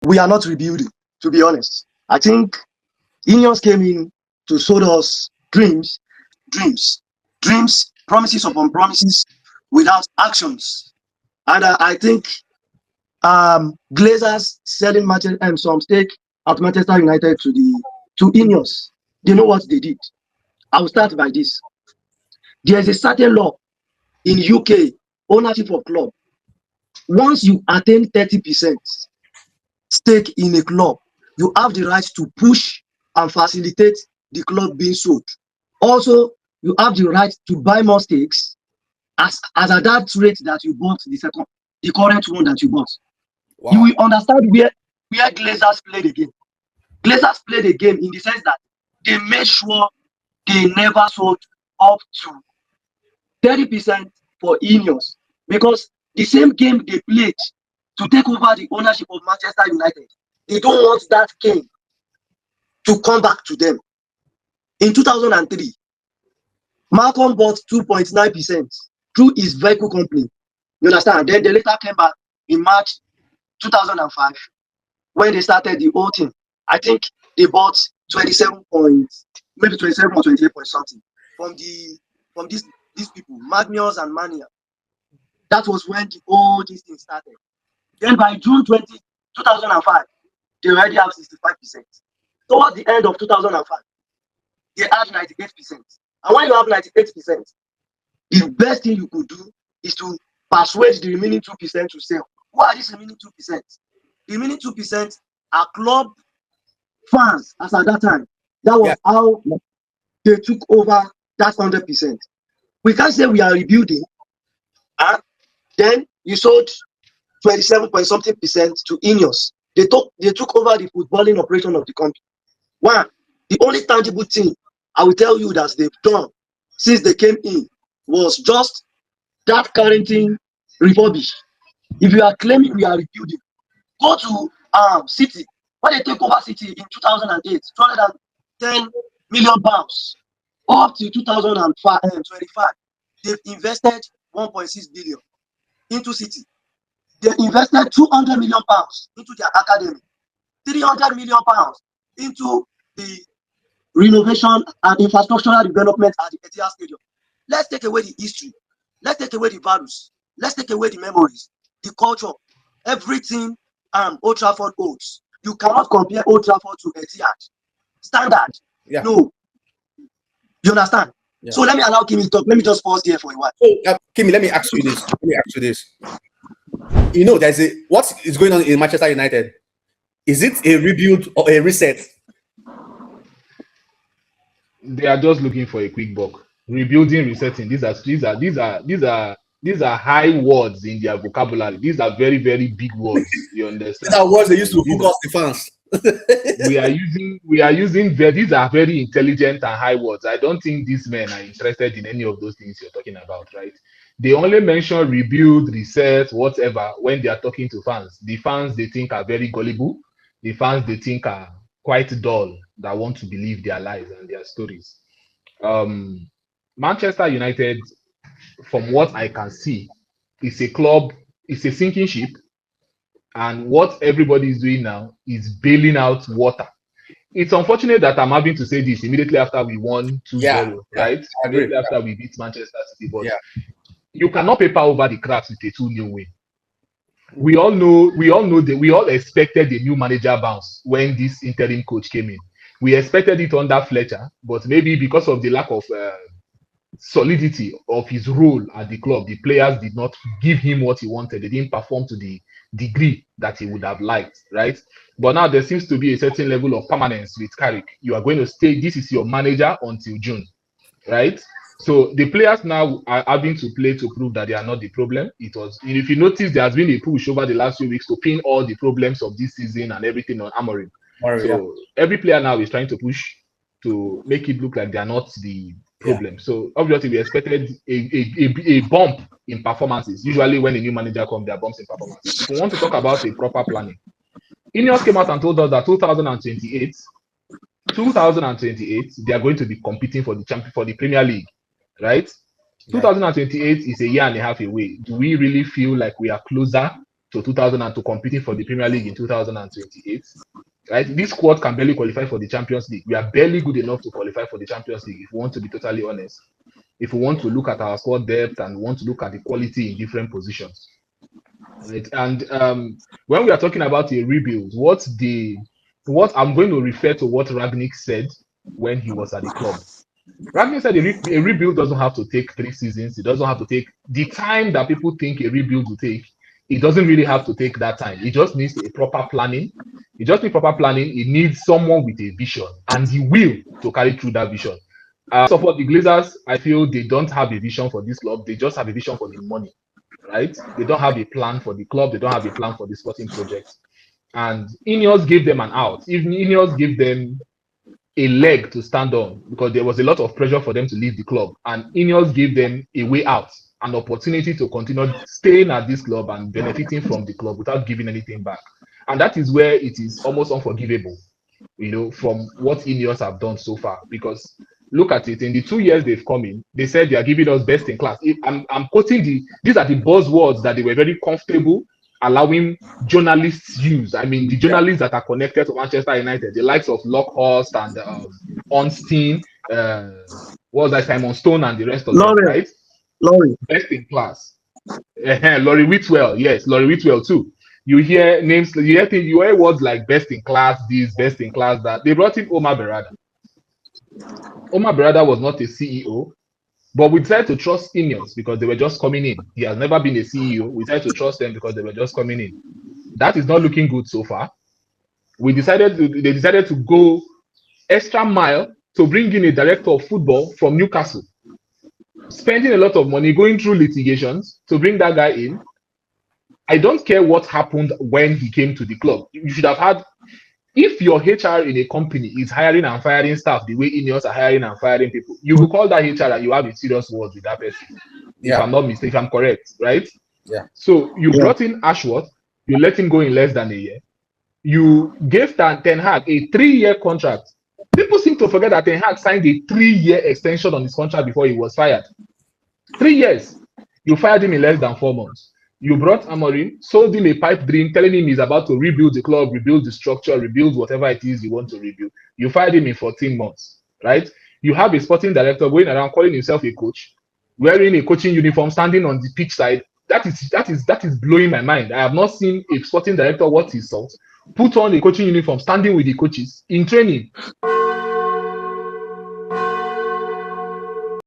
we are not rebuilding, to be honest. I think Ineos came in to show us dreams, promises upon promises without actions. And I think Glazers selling some stake at Manchester United to Ineos. They know what they did. I will start by this. There is a certain law in UK, ownership of club. Once you attain 30% stake in a club, you have the right to push and facilitate the club being sold. Also, you have the right to buy more stakes as at that rate that you bought the current one that you bought. Wow. You will understand where Glazers played the game. Glazers played the game in the sense that they made sure they never sold up to 30% for Ineos, because the same game they played to take over the ownership of Manchester United, they don't want that game to come back to them. In 2003, Malcolm bought 2.9% through his vehicle company. You understand? Then they later came back in March 2005 when they started the whole thing. I think they bought 27 points, maybe 27 or 28 point something from these people, Magnus and Mania. That was when all these things started. Then by June 2005, they already have 65%. Towards the end of 2005, they had 98%. And when you have 98%, the best thing you could do is to persuade the remaining 2% to sell. Who are these remaining 2%? The remaining 2% are club fans as at that time. That was how they took over that 100%. We can't say we are rebuilding. Then you sold 27 point something percent to Ineos. They took over the footballing operation of the country. One, the only tangible thing I will tell you that they've done since they came in was just that quarantine refurbish. If you are claiming we are rebuilding, go to City. When they take over City in 2008, 210 million pounds. Up to 2025, they've invested 1.6 billion into City. They invested 200 million pounds into their academy, 300 million pounds into the renovation and infrastructural development at the Etihad Stadium. Let's take away the history. Let's take away the values. Let's take away the memories, the culture, everything Old Trafford holds. You cannot compare Old Trafford to Etihad. Standard. Yeah. No. You understand? Yeah. So let me allow Kimi to talk. Let me just pause there for a while. Kimi, let me ask you this. You know, what is going on in Manchester United? Is it a rebuild or a reset? They are just looking for a quick buck. Rebuilding, resetting. These are high words in their vocabulary. These are very, very big words. You understand? These are words they used to focus the fans. we are using these are very intelligent and high words. I don't think these men are interested in any of those things you're talking about, right? They only mention rebuild, reset, whatever when they are talking to fans. The fans they think are very gullible. The fans they think are quite dull, that want to believe their lies and their stories. Manchester United, from what I can see, is a club, it's a sinking ship. And what everybody is doing now is bailing out water. It's unfortunate that I'm having to say this immediately after we won 2-0, right? Immediately after we beat Manchester City. But you cannot paper over the cracks with a 2-0 win. We all know that we all expected a new manager bounce when this interim coach came in. We expected it under Fletcher, but maybe because of the lack of solidity of his role at the club, the players did not give him what he wanted. They didn't perform to the degree that he would have liked, right? But now there seems to be a certain level of permanence with Carrick. You are going to stay, this is your manager until June, right? So the players now are having to play to prove that they are not the problem. If you notice, there has been a push over the last few weeks to pin all the problems of this season and everything on Amorim. So every player now is trying to push to make it look like they are not the problem. So obviously we expected a bump in performances. Usually when a new manager comes, there are bumps in performances. If we want to talk about a proper planning, Ineos came out and told us that 2028 they are going to be competing for the Premier League, right? 2028 is a year and a half away. Do we really feel like we are closer to 2000 and to competing for the Premier League in 2028. Right? This squad can barely qualify for the Champions League. We are barely good enough to qualify for the Champions League, if we want to be totally honest. If we want to look at our squad depth and we want to look at the quality in different positions. Right? And when we are talking about a rebuild, what I'm going to refer to what Ragnick said when he was at the club. Ragnick said a rebuild doesn't have to take 3 seasons. It doesn't have to take the time that people think a rebuild will take. It doesn't really have to take that time. It just needs a proper planning. It just needs proper planning. It needs someone with a vision and the will to carry through that vision. Support the Glazers, I feel they don't have a vision for this club. They just have a vision for the money, right? They don't have a plan for the club. They don't have a plan for the sporting project. And Ineos gave them an out. Even Ineos gave them a leg to stand on because there was a lot of pressure for them to leave the club. And Ineos gave them a way out, an opportunity to continue staying at this club and benefiting from the club without giving anything back. And that is where it is almost unforgivable, from what Ineos have done so far. Because look at it, in the 2 years they've come in, they said they are giving us best in class. I'm quoting these are the buzzwords that they were very comfortable allowing journalists use. I mean, the journalists that are connected to Manchester United, the likes of Lockhurst and Ornstein, what was that, Simon Stone and the rest of them, right? Laurie. Best in class. Laurie Whitwell, yes, Laurie Whitwell too. You hear names, you hear words like best in class, this, best in class, that. They brought in Omar Berrada. Omar Berrada was not a CEO, but we decided to trust Ineos because they were just coming in. He has never been a CEO. We decided to trust them because they were just coming in. That is not looking good so far. They decided to go extra mile to bring in a director of football from Newcastle, spending a lot of money, going through litigations to bring that guy in. I don't care what happened when he came to the club. You should have had, if your HR in a company is hiring and firing staff the way Ineos are hiring and firing people, you will call that HR and you have a serious word with that person. Yeah. If I'm not mistaken, if I'm correct, right? Yeah. So you brought in Ashworth, you let him go in less than a year. You gave Ten Hag a 3-year contract. People seem to forget that Ten Hag signed a 3-year extension on his contract before he was fired. 3 years. You fired him in less than 4 months. You brought Amorim, sold him a pipe dream, telling him he's about to rebuild the club, rebuild the structure, rebuild whatever it is you want to rebuild. You fired him in 14 months, right? You have a sporting director going around calling himself a coach, wearing a coaching uniform, standing on the pitch side. That is blowing my mind. I have not seen a sporting director worth his salt put on a coaching uniform, standing with the coaches in training.